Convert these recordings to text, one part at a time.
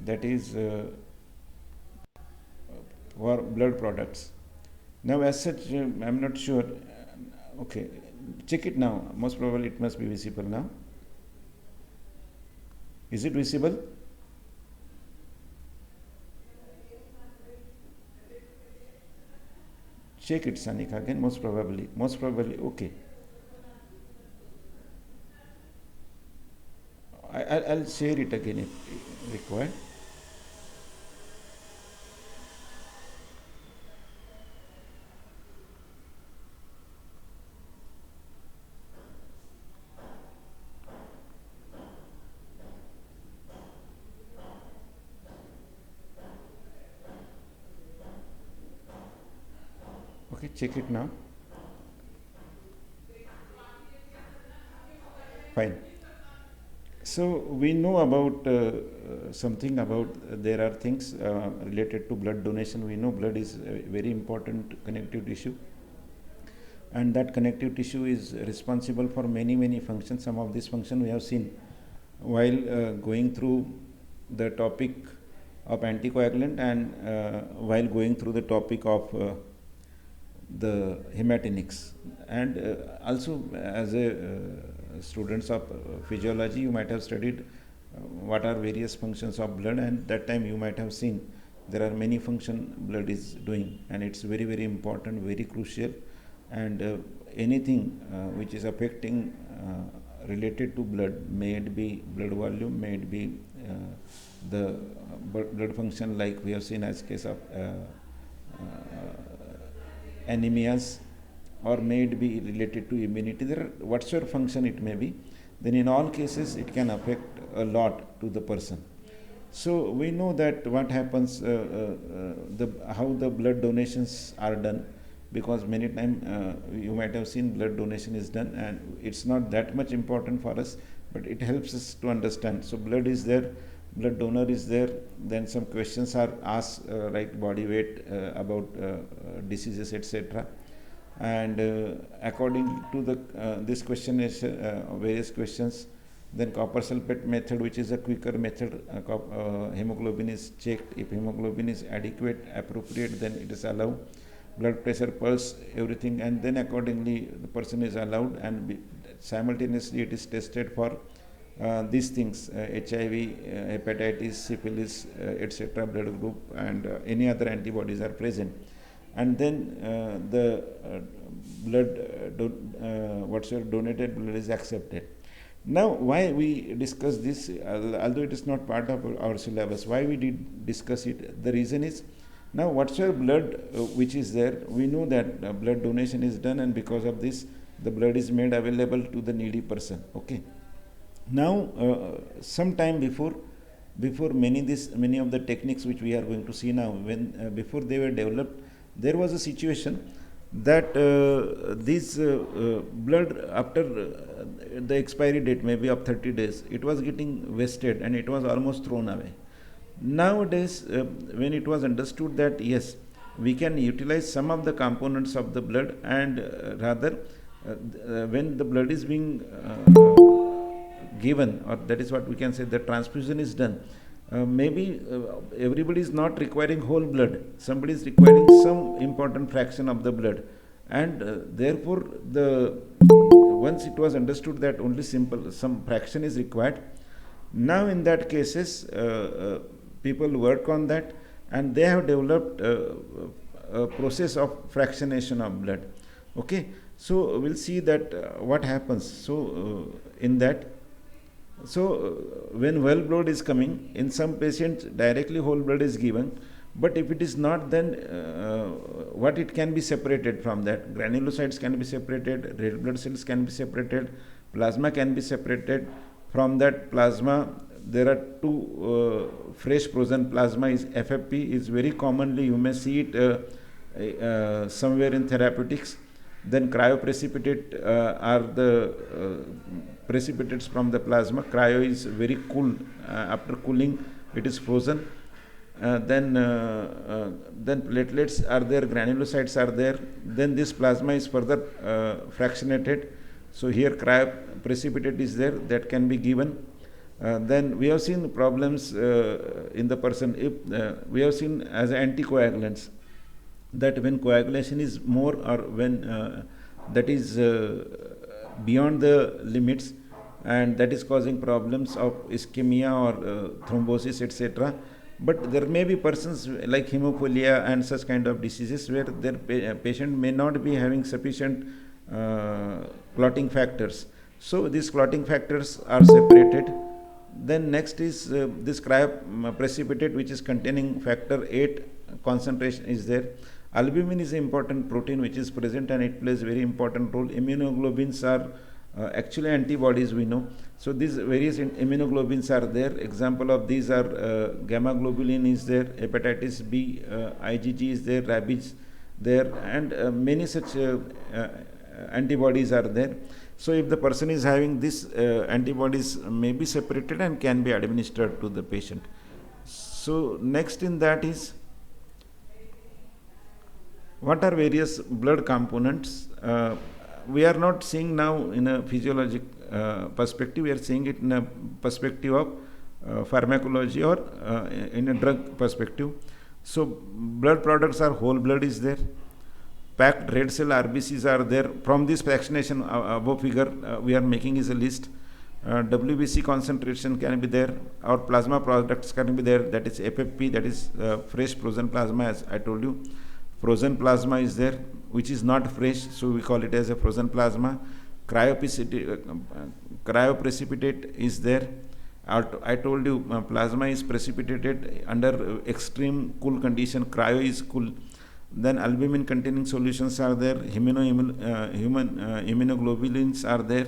that is for blood products. Now, as such, I'm not sure. Okay, check it now. Most probably it must be visible now. Is it visible? Check it, Sanika, again. Most probably. Most probably. Okay. I'll share it again if required. Okay, check it now. Fine. So we know about something about there are things related to blood donation. We know blood is a very important connective tissue, and that connective tissue is responsible for many functions. Some of these functions we have seen while going through the topic of anticoagulant and while going through the topic of the hematinics, and also as a students of physiology, you might have studied what are various functions of blood, and that time you might have seen there are many function blood is doing, and it's very important, very crucial, and anything which is affecting related to blood, may it be blood volume, may it be the blood function, like we have seen as case of anemias, or may it be related to immunity, there are whatsoever function it may be, then in all cases it can affect a lot to the person. So we know that what happens, how the blood donations are done, because many times you might have seen blood donation is done, and it's not that much important for us, but it helps us to understand. So blood is there, blood donor is there, then some questions are asked, like body weight, about diseases, etc. And according to the this question is various questions, then copper sulfate method, which is a quicker method, hemoglobin is checked. If hemoglobin is adequate, appropriate, then it is allowed. Blood pressure, pulse, everything, and then accordingly the person is allowed, and simultaneously it is tested for these things, HIV, hepatitis, syphilis, etc., blood group, and any other antibodies are present. And then the blood, whatsoever donated blood is accepted. Now, why we discuss this, although it is not part of our syllabus, why we did discuss it? The reason is, now whatsoever blood which is there, we know that blood donation is done, and because of this, the blood is made available to the needy person. Okay. Now, some time before many of the techniques which we are going to see now, when before they were developed, there was a situation that this blood, after the expiry date maybe of 30 days, it was getting wasted and it was almost thrown away. Nowadays, when it was understood that yes, we can utilize some of the components of the blood, and rather when the blood is being given, or that is what we can say, the transfusion is done, maybe everybody is not requiring whole blood, somebody is requiring some important fraction of the blood, and therefore the once it was understood that only some fraction is required, now in that cases people work on that, and they have developed a process of fractionation of blood. Okay, so we'll see that what happens. So in that, so when well blood is coming, in some patients directly whole blood is given, but if it is not, then what it can be separated from that, granulocytes can be separated, red blood cells can be separated, plasma can be separated. From that plasma, there are two fresh frozen plasma, is FFP, is very commonly, you may see it somewhere in therapeutics. Then cryoprecipitate are the precipitates from the plasma. Cryo is very cool. After cooling, it is frozen. Then platelets are there, granulocytes are there. Then this plasma is further fractionated. So here cryoprecipitate is there, that can be given. Then we have seen problems in the person. If we have seen as anticoagulants, that when coagulation is more, or when that is beyond the limits, and that is causing problems of ischemia or thrombosis, etc. But there may be persons like hemophilia and such kind of diseases where their patient may not be having sufficient clotting factors. So these clotting factors are separated. Then next is this cryoprecipitate, which is containing factor 8 concentration is there. Albumin is an important protein which is present, and it plays very important role. Immunoglobulins are actually antibodies, we know. So these various immunoglobulins are there. Example of these are gamma globulin is there, hepatitis B, IgG is there, rabies there, and many such antibodies are there. So if the person is having this, antibodies may be separated and can be administered to the patient. So next in that is, what are various blood components? We are not seeing now in a physiologic perspective, we are seeing it in a perspective of pharmacology, or in a drug perspective. So blood products are whole blood is there, packed red cell RBCs are there. From this fractionation above figure we are making is a list. WBC concentration can be there, or plasma products can be there, that is FFP, that is fresh frozen plasma, as I told you. Frozen plasma is there, which is not fresh, so we call it as a frozen plasma. Cryoprecipitate is there. I told you plasma is precipitated under extreme cool condition, cryo is cool. Then albumin containing solutions are there, immunoglobulins are there,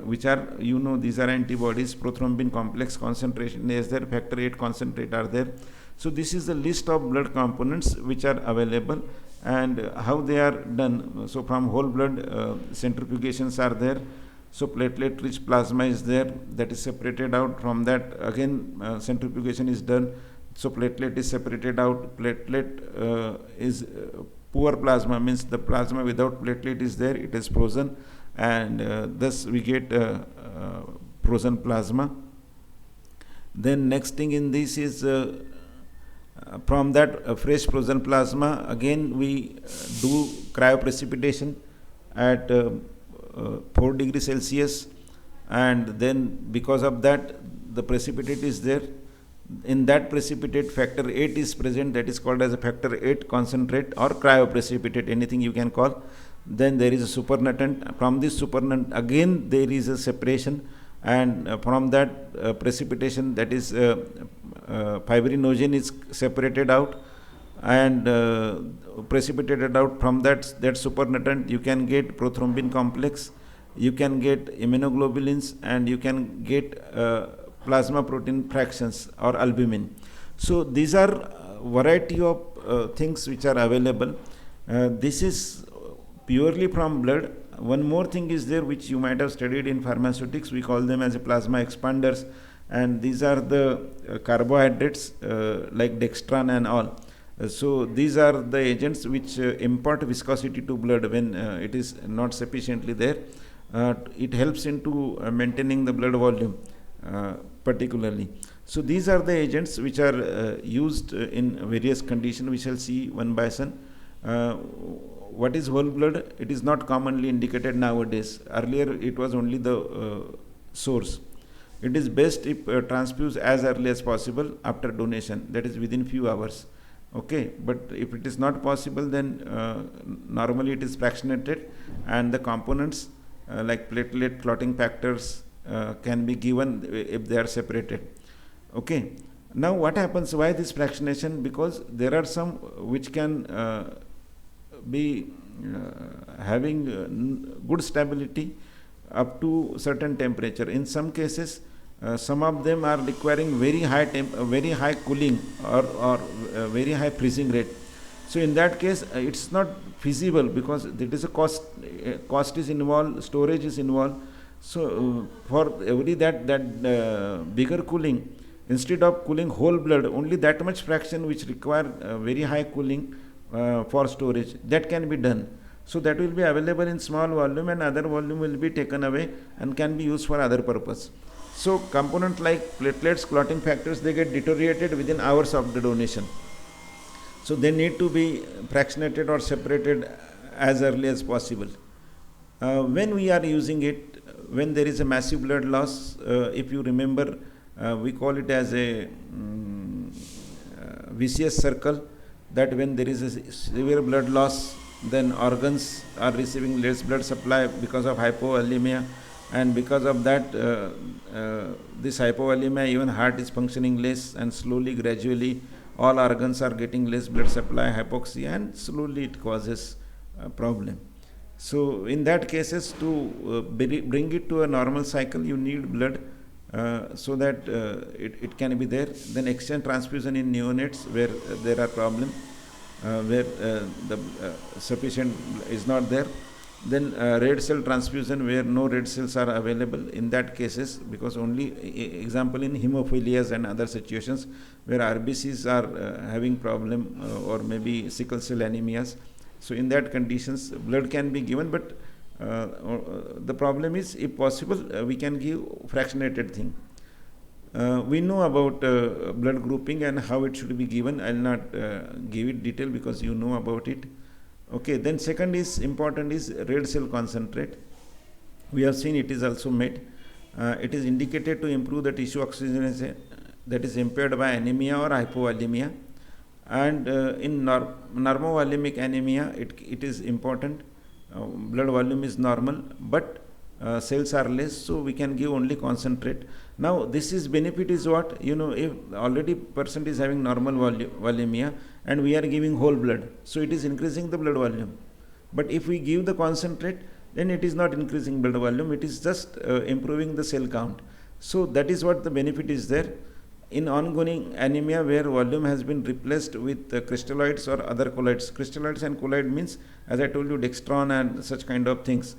which are, these are antibodies. Prothrombin complex concentration is there, factor 8 concentrate are there. So this is the list of blood components which are available and how they are done. So from whole blood, centrifugations are there. So platelet rich plasma is there, that is separated out. From that again centrifugation is done. So platelet is separated out. Platelet is poor plasma, means the plasma without platelet is there, it is frozen, and thus we get frozen plasma. Then next thing in this is from that fresh frozen plasma, again we do cryoprecipitation at 4 degrees Celsius, and then because of that the precipitate is there. In that precipitate factor 8 is present, that is called as a factor 8 concentrate or cryoprecipitate, anything you can call. Then there is a supernatant. From this supernatant again there is a separation, and from that precipitation, that is fibrinogen is separated out and precipitated out. From that supernatant you can get prothrombin complex, you can get immunoglobulins, and you can get plasma protein fractions or albumin. So these are variety of things which are available. This is purely from blood. One more thing is there which you might have studied in pharmaceutics, we call them as plasma expanders, and these are the carbohydrates like dextran and all. So these are the agents which impart viscosity to blood when it is not sufficiently there. It helps into maintaining the blood volume particularly. So these are the agents which are used in various conditions. We shall see one by one. What is whole blood? It is not commonly indicated nowadays. Earlier it was only the source. It is best if transfused as early as possible after donation, that is within few hours. Okay, but if it is not possible, then normally it is fractionated, and the components like platelet, clotting factors can be given if they are separated. Okay, now what happens? Why this fractionation? Because there are some which can be having good stability up to certain temperature. In some cases, some of them are requiring very high cooling or very high freezing rate. So in that case, it's not feasible because it is a cost is involved, storage is involved. So for every that bigger cooling, instead of cooling whole blood, only that much fraction which require very high cooling for storage, that can be done. So that will be available in small volume, and other volume will be taken away and can be used for other purpose. So component like platelets, clotting factors, they get deteriorated within hours of the donation. So they need to be fractionated or separated as early as possible. When we are using it, when there is a massive blood loss, if you remember, we call it as a vicious circle, that when there is a severe blood loss, then organs are receiving less blood supply because of hypovolemia, and because of that, this hypovolemia, even heart is functioning less, and slowly, gradually, all organs are getting less blood supply, hypoxia, and slowly it causes a problem. So in that cases, to bring it to a normal cycle, you need blood, so that it can be there. Then exchange transfusion in neonates where there are problems, where the sufficient is not there. Then red cell transfusion where no red cells are available in that cases, because only example in hemophilias and other situations where RBCs are having problem, or maybe sickle cell anemias. So in that conditions, blood can be given, but the problem is, if possible, we can give fractionated thing. We know about blood grouping and how it should be given. I'll not give it detail because you know about it. Okay, then second is important is red cell concentrate. We have seen it is also made. It is indicated to improve the tissue oxygenation that is impaired by anemia or hypovolemia. And in normovolemic anemia, it is important. Blood volume is normal, but cells are less, so we can give only concentrate. Now this is benefit is what, if already person is having normal volemia and we are giving whole blood, so it is increasing the blood volume. But if we give the concentrate, then it is not increasing blood volume, it is just improving the cell count. So that is what the benefit is there. In ongoing anemia where volume has been replaced with crystalloids or other colloids. Crystalloids and colloid means, as I told you, dextran and such kind of things,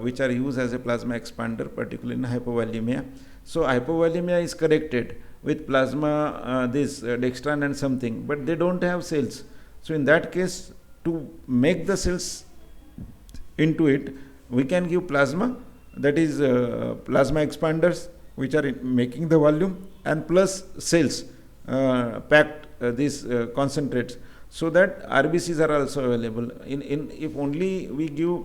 which are used as a plasma expander, particularly in hypovolemia. So hypovolemia is corrected with plasma, this dextran and something, but they don't have cells. So in that case, to make the cells into it, we can give plasma, that is plasma expanders, which are making the volume, and plus cells packed these concentrates, so that RBCs are also available. If only we give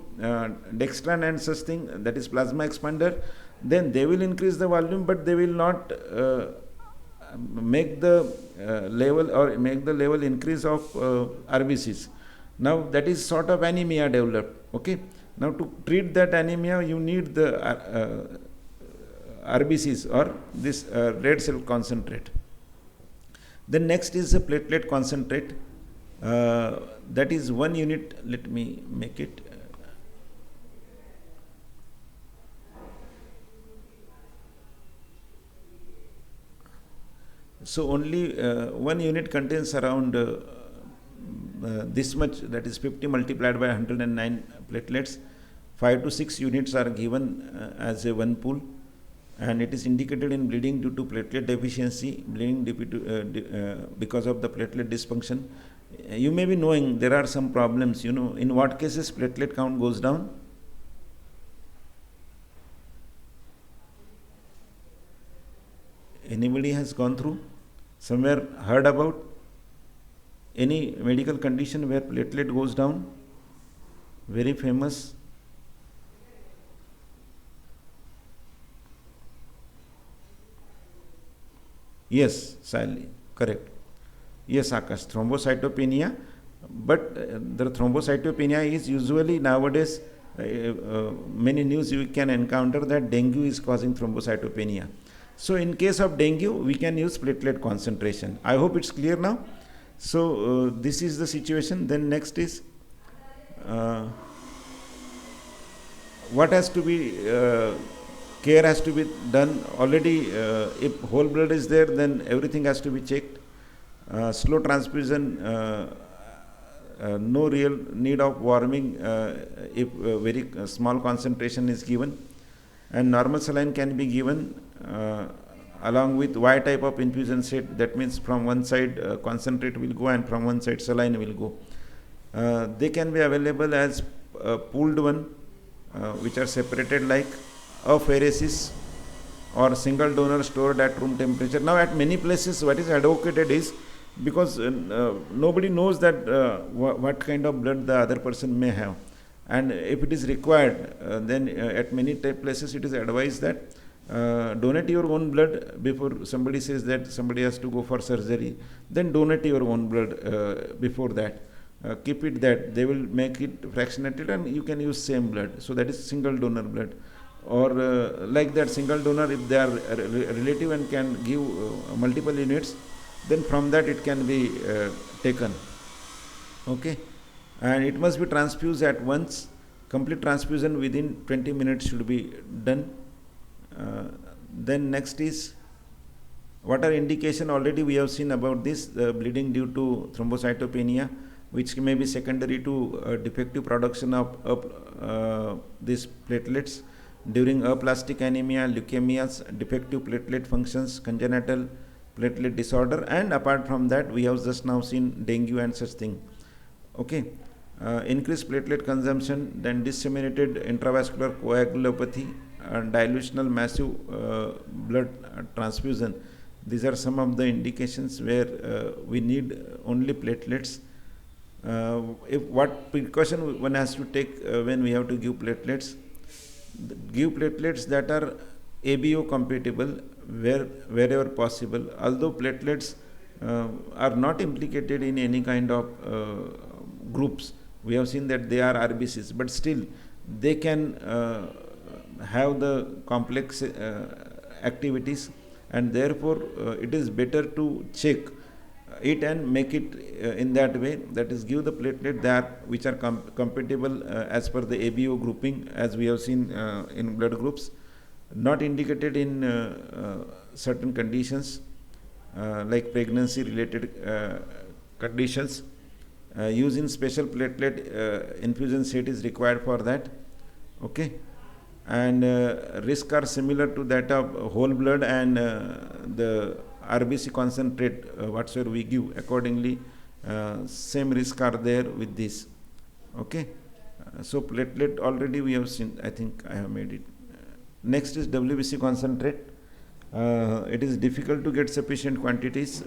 dextran and such thing, that is plasma expander, then they will increase the volume, but they will not make the level or make the level increase of RBCs. Now that is sort of anemia developed. Okay. Now to treat that anemia, you need the RBCs or this red cell concentrate. Then next is the platelet concentrate. That is 1 unit. Let me make it. So only 1 unit contains around this much, that is 50 multiplied by 109 platelets. 5 to 6 units are given as a one pool. And it is indicated in bleeding due to platelet deficiency, bleeding because of the platelet dysfunction. You may be knowing there are some problems, in what cases platelet count goes down. Anybody has gone through, somewhere heard about any medical condition where platelet goes down? Very famous. Yes, Sally, correct. Yes, Akash, thrombocytopenia. But the thrombocytopenia is usually nowadays, many news you can encounter that dengue is causing thrombocytopenia. So in case of dengue, we can use platelet concentration. I hope it's clear now. So this is the situation. Then next is what has to be care has to be done already. If whole blood is there, then everything has to be checked. Slow transfusion, no real need of warming if very small concentration is given, and normal saline can be given along with Y type of infusion set. That means from one side concentrate will go and from one side saline will go. They can be available as pooled one, which are separated like apheresis, or single donor stored at room temperature. Now at many places what is advocated is, because nobody knows that what kind of blood the other person may have, and if it is required, then at many places it is advised that donate your own blood before somebody says that somebody has to go for surgery. Then donate your own blood before that. Keep it that they will make it fractionated and you can use same blood. So that is single donor blood. Or like that single donor, if they are relative and can give multiple units, then from that it can be taken. Okay, and it must be transfused at once. Complete transfusion within 20 minutes should be done. Then next is, what are indication? Already we have seen about this, bleeding due to thrombocytopenia, which may be secondary to defective production of these platelets during aplastic anemia, leukemias, defective platelet functions, congenital platelet disorder, and apart from that we have just now seen dengue and such thing. Okay, increased platelet consumption, then disseminated intravascular coagulopathy, dilutional massive blood transfusion. These are some of the indications where we need only platelets. If what precaution one has to take when we have to give platelets? Give platelets that are ABO compatible wherever possible. Although platelets are not implicated in any kind of groups, we have seen that they are RBCs, but still they can have the complex activities, and therefore it is better to check it and make it in that way, that is give the platelet that which are compatible as per the ABO grouping, as we have seen in blood groups, not indicated in certain conditions like pregnancy related conditions. Using special platelet infusion set is required for that. Okay, and risk are similar to that of whole blood and the RBC concentrate whatsoever we give. Accordingly, same risk are there with this. Okay, so platelet already we have seen. I think I have made it. Next is WBC concentrate. It is difficult to get sufficient quantities.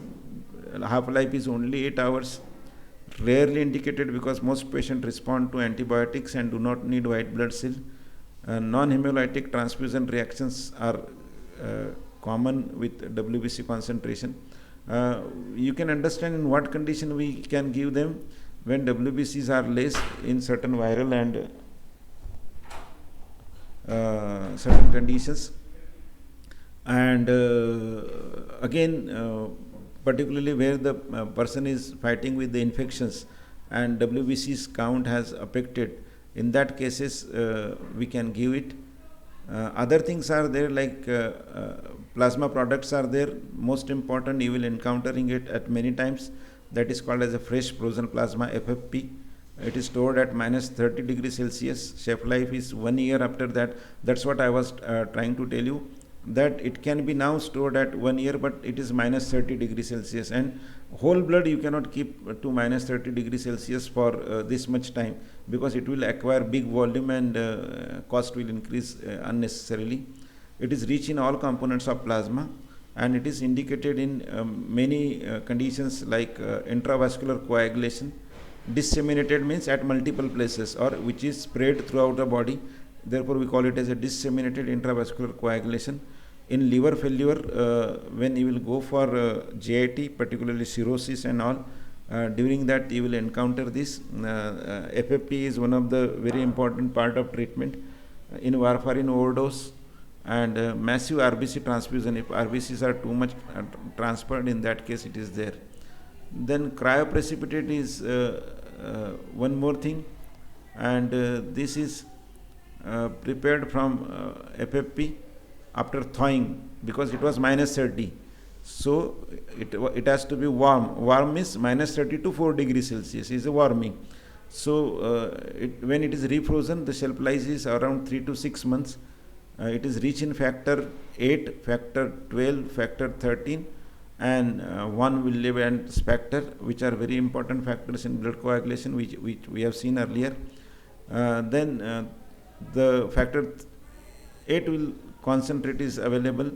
Half-life is only 8 hours. Rarely indicated because most patients respond to antibiotics and do not need white blood cell. Non-hemolytic transfusion reactions are common with WBC concentration. You can understand in what condition we can give them when WBCs are less in certain viral and certain conditions. And again, particularly where the person is fighting with the infections and WBC's count has affected, in that cases we can give it. Other things are there like plasma products are there. Most important, you will encountering it at many times. That is called as a fresh frozen plasma, FFP. It is stored at minus 30 degrees Celsius. Shelf life is 1 year after that. That's what I was trying to tell you, that it can be now stored at 1 year, but it is minus 30 degrees Celsius. And whole blood you cannot keep to minus 30 degrees Celsius for this much time, because it will acquire big volume and cost will increase unnecessarily. It is rich in all components of plasma, and it is indicated in many conditions like intravascular coagulation. Disseminated means at multiple places or which is spread throughout the body. Therefore, we call it as a disseminated intravascular coagulation. In liver failure, when you will go for GIT, particularly cirrhosis and all, during that you will encounter this. FFP is one of the very important part of treatment. In warfarin overdose and massive RBC transfusion, if RBCs are too much transferred, in that case it is there. Then cryoprecipitate is one more thing, and this is prepared from FFP after thawing, because it was minus 30. So it has to be warm. Warm is minus 30 to 4 degrees Celsius is a warming. So when it is refrozen, the shelf life is around 3 to 6 months. It is rich in factor 8, factor 12, factor 13, and 1 Willevant factor, which are very important factors in blood coagulation, which we have seen earlier. Then the factor 8 will concentrate is available.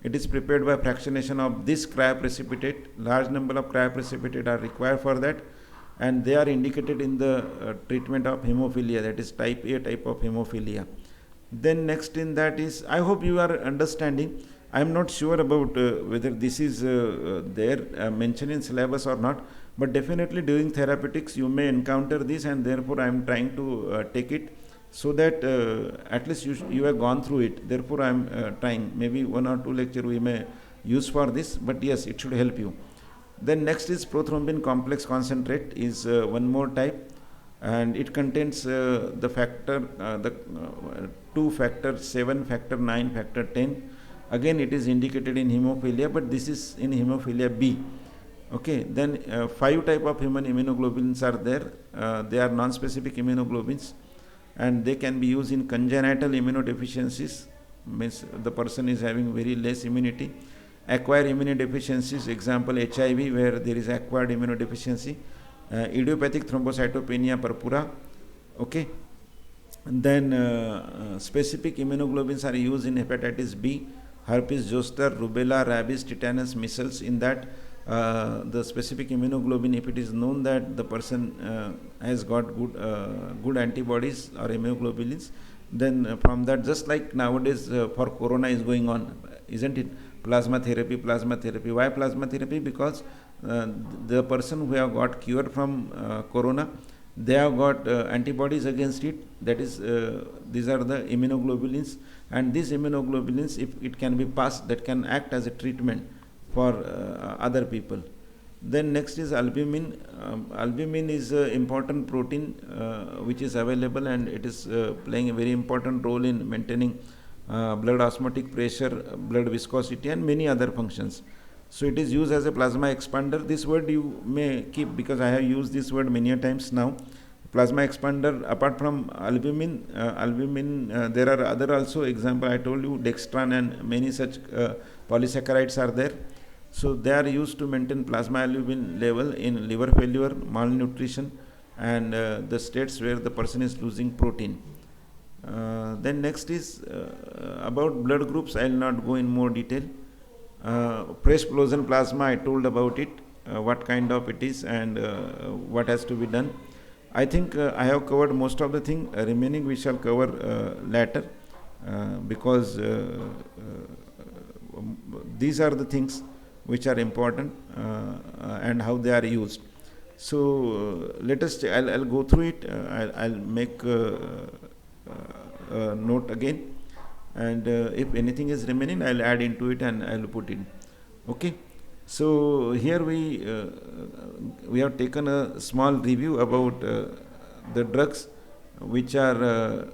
It is prepared by fractionation of this cryoprecipitate. Large number of cryoprecipitate are required for that, and they are indicated in the treatment of hemophilia, that is type A type of hemophilia. Then next in that is, I hope you are understanding. I am not sure about whether this is there mentioned in syllabus or not, but definitely during therapeutics you may encounter this, and therefore I am trying to take it so that at least you have gone through it. Therefore I am trying, maybe 1 or 2 lecture we may use for this, but yes, it should help you. Then next is prothrombin complex concentrate, is one more type, and it contains the factor, the 2 factor 7, factor 9, factor 10. Again it is indicated in hemophilia, but this is in hemophilia B. Okay, then 5 type of human immunoglobulins are there. They are non-specific immunoglobulins, and they can be used in congenital immunodeficiencies, means the person is having very less immunity. Acquired immunodeficiencies, example HIV, where there is acquired immunodeficiency. Idiopathic thrombocytopenia purpura. Okay, and then specific immunoglobulins are used in hepatitis B, herpes zoster, rubella, rabies, tetanus, measles. In that the specific immunoglobulin, if it is known that the person has got good antibodies or immunoglobulins, then from that, just like nowadays for corona is going on, isn't it? Plasma therapy. Why plasma therapy? Because the person who have got cured from corona, they have got antibodies against it. That is, these are the immunoglobulins, and these immunoglobulins, if it can be passed, that can act as a treatment for other people. Then next is albumin. Albumin is an important protein which is available, and it is playing a very important role in maintaining blood osmotic pressure, blood viscosity, and many other functions. So it is used as a plasma expander. This word you may keep, because I have used this word many times now. Plasma expander, apart from albumin, there are other also. Example, I told you dextran and many such polysaccharides are there. So they are used to maintain plasma albumin level in liver failure, malnutrition, and the states where the person is losing protein. Then next is about blood groups. I will not go in more detail. Fresh frozen plasma, I told about it, what kind of it is, and what has to be done. I think I have covered most of the thing. Remaining we shall cover later, because these are the things which are important and how they are used. So let us. I'll go through it. I'll make note again, and if anything is remaining, I'll add into it and I'll put in. Okay. So here we have taken a small review about the drugs which are